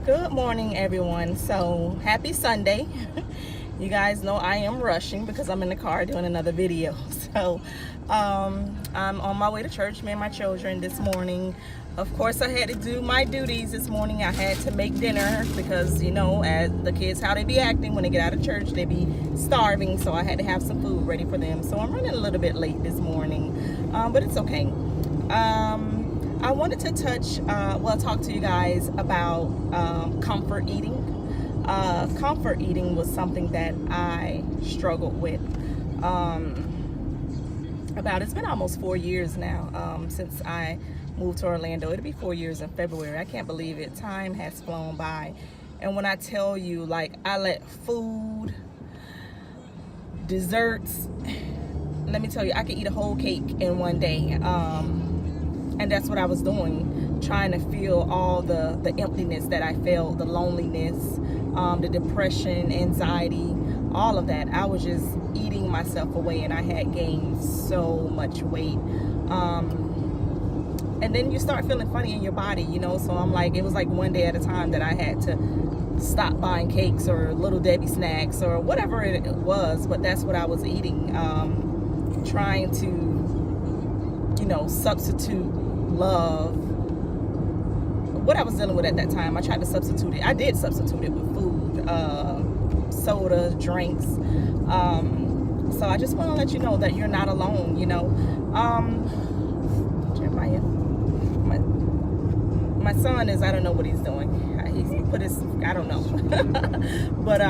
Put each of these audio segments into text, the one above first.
Good morning, everyone. So, happy Sunday. You guys know I am rushing because I'm in the car doing another video. So, I'm on my way to church, me and my children this morning. Of course, I had to do my duties this morning. I had to make dinner because, as the kids, how they be acting when they get out of church, they be starving. So, I had to have some food ready for them. So, I'm running a little bit late this morning, but it's okay. I wanted to talk to you guys about comfort eating. Comfort eating was something that I struggled with. It's been almost 4 years now since I moved to Orlando. It'll be 4 years in February. I can't believe it. Time has flown by. And when I tell you, I let food, desserts, let me tell you, I could eat a whole cake in one day. And that's what I was doing, trying to feel all the emptiness that I felt, the loneliness, the depression, anxiety, all of that. I was just eating myself away, and I had gained so much weight. And then you start feeling funny in your body, so it was like one day at a time that I had to stop buying cakes or Little Debbie snacks or whatever it was, but that's what I was eating, trying to, substitute love, what I was dealing with at that time. I tried to substitute it. I did substitute it with food, soda, drinks. So I just want to let you know that you're not alone. Jeremiah, my son is, I don't know what he's doing. He's put his, I don't know. But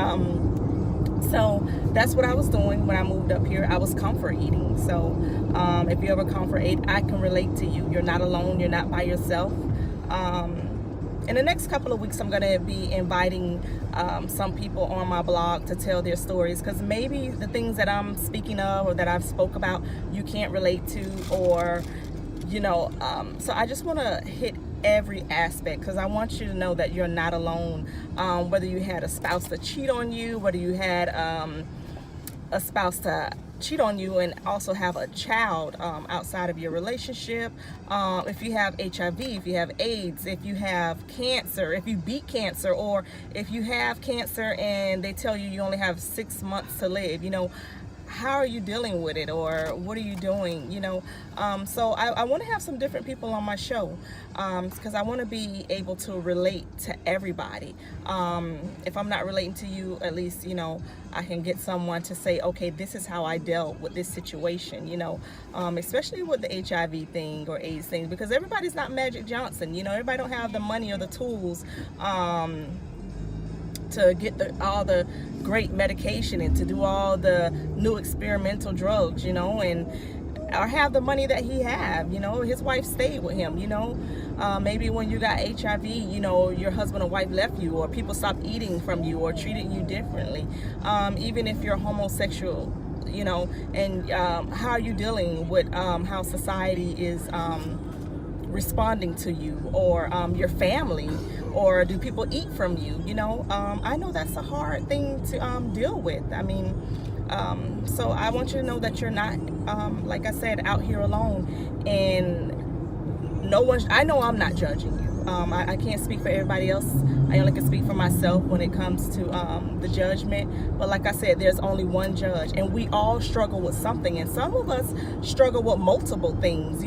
so that's what I was doing when I moved up here. I was comfort eating. So if you ever comfort eat, I can relate to you. You're not alone. You're not by yourself. In the next couple of weeks, I'm going to be inviting some people on my blog to tell their stories, because maybe the things that I'm speaking of or that I've spoke about, you can't relate to, or, so I just want to hit every aspect, because I want you to know that you're not alone. Whether you had a spouse to cheat on you, whether you had a spouse to cheat on you and also have a child outside of your relationship, if you have HIV, if you have AIDS, if you have cancer, if you beat cancer, or if you have cancer and they tell you you only have 6 months to live, how are you dealing with it, or what are you doing? So I want to have some different people on my show, because I want to be able to relate to everybody. If I'm not relating to you, at least I can get someone to say, okay, this is how I dealt with this situation, especially with the HIV thing or AIDS thing, because everybody's not Magic Johnson. Everybody don't have the money or the tools to get all the great medication and to do all the new experimental drugs, or have the money that he have. His wife stayed with him. Maybe when you got HIV, your husband or wife left you, or people stopped eating from you or treated you differently. Even if you're homosexual, and how are you dealing with how society is responding to you, or your family, or do people eat from you? I know that's a hard thing to deal with. So I want you to know that you're not, like I said, out here alone, and I know I'm not judging you. I can't speak for everybody else. I only can speak for myself when it comes to the judgment. But like I said, there's only one judge, and we all struggle with something, and some of us struggle with multiple things,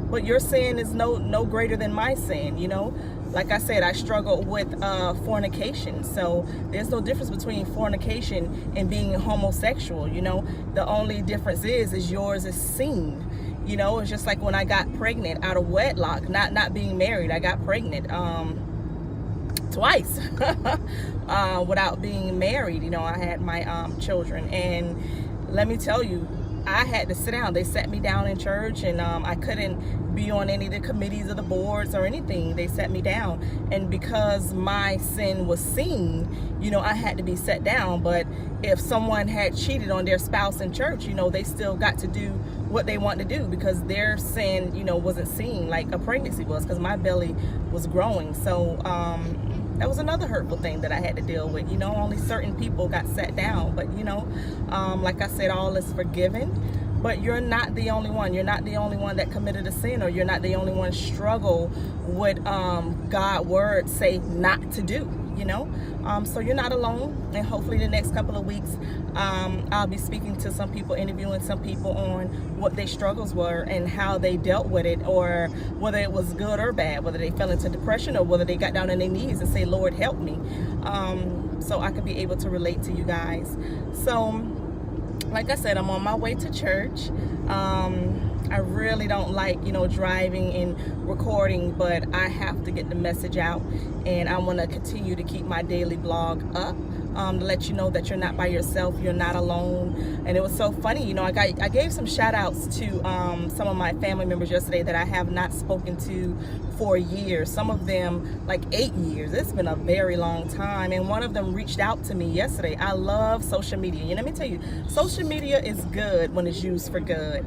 but your sin is no greater than my sin. Like I said, I struggled with fornication. So there's no difference between fornication and being homosexual. The only difference is yours is seen. It's just like when I got pregnant out of wedlock, not being married. I got pregnant twice without being married. I had my children, and let me tell you, I had to sit down. They sat me down in church, and I couldn't be on any of the committees or the boards or anything. They sat me down, and because my sin was seen, I had to be set down. But if someone had cheated on their spouse in church, they still got to do what they want to do, because their sin, wasn't seen like a pregnancy was, because my belly was growing. So that was another hurtful thing that I had to deal with. Only certain people got set down, but like I said, all is forgiven. but you're not the only one. You're not the only one that committed a sin, or you're not the only one struggle with God's word say not to do, you know. So you're not alone, and hopefully the next couple of weeks I'll be speaking to some people, interviewing some people on what their struggles were and how they dealt with it, or whether it was good or bad, whether they fell into depression or whether they got down on their knees and say, Lord, help me, so I could be able to relate to you guys. So like I said, I'm on my way to church. I really don't like, you know, driving and recording, but I have to get the message out, and I want to continue to keep my daily blog up, to let you know that you're not by yourself, you're not alone. And it was so funny, you know, I gave some shout outs to some of my family members yesterday that I have not spoken to for years, some of them like 8 years. It's been a very long time, and one of them reached out to me yesterday. I love social media, and let me tell you, social media is good when it's used for good.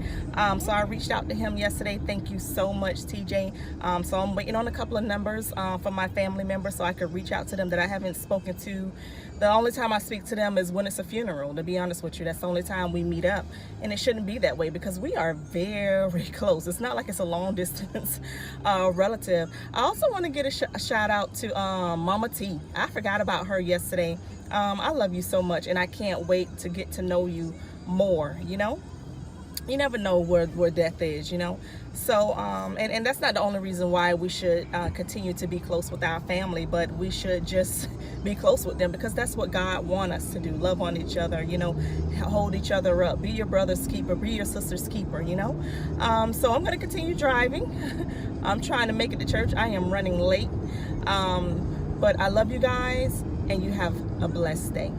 So I reached out to him yesterday. Thank you so much, TJ. So I'm waiting on a couple of numbers from my family members so I could reach out to them that I haven't spoken to. The only time I speak to them is when it's a funeral, to be honest with you. That's the only time we meet up, and it shouldn't be that way because we are very close. It's not like it's a long distance relative. I also want to get a shout out to Mama T. I forgot about her yesterday. I love you so much, and I can't wait to get to know you more, you know. You never know where death is, you know. So and that's not the only reason why we should continue to be close with our family, but we should just be close with them because that's what God wants us to do. Love on each other, you know, hold each other up, be your brother's keeper, be your sister's keeper, you know. So I'm going to continue driving. I'm trying to make it to church. I am running late, but I love you guys, and you have a blessed day.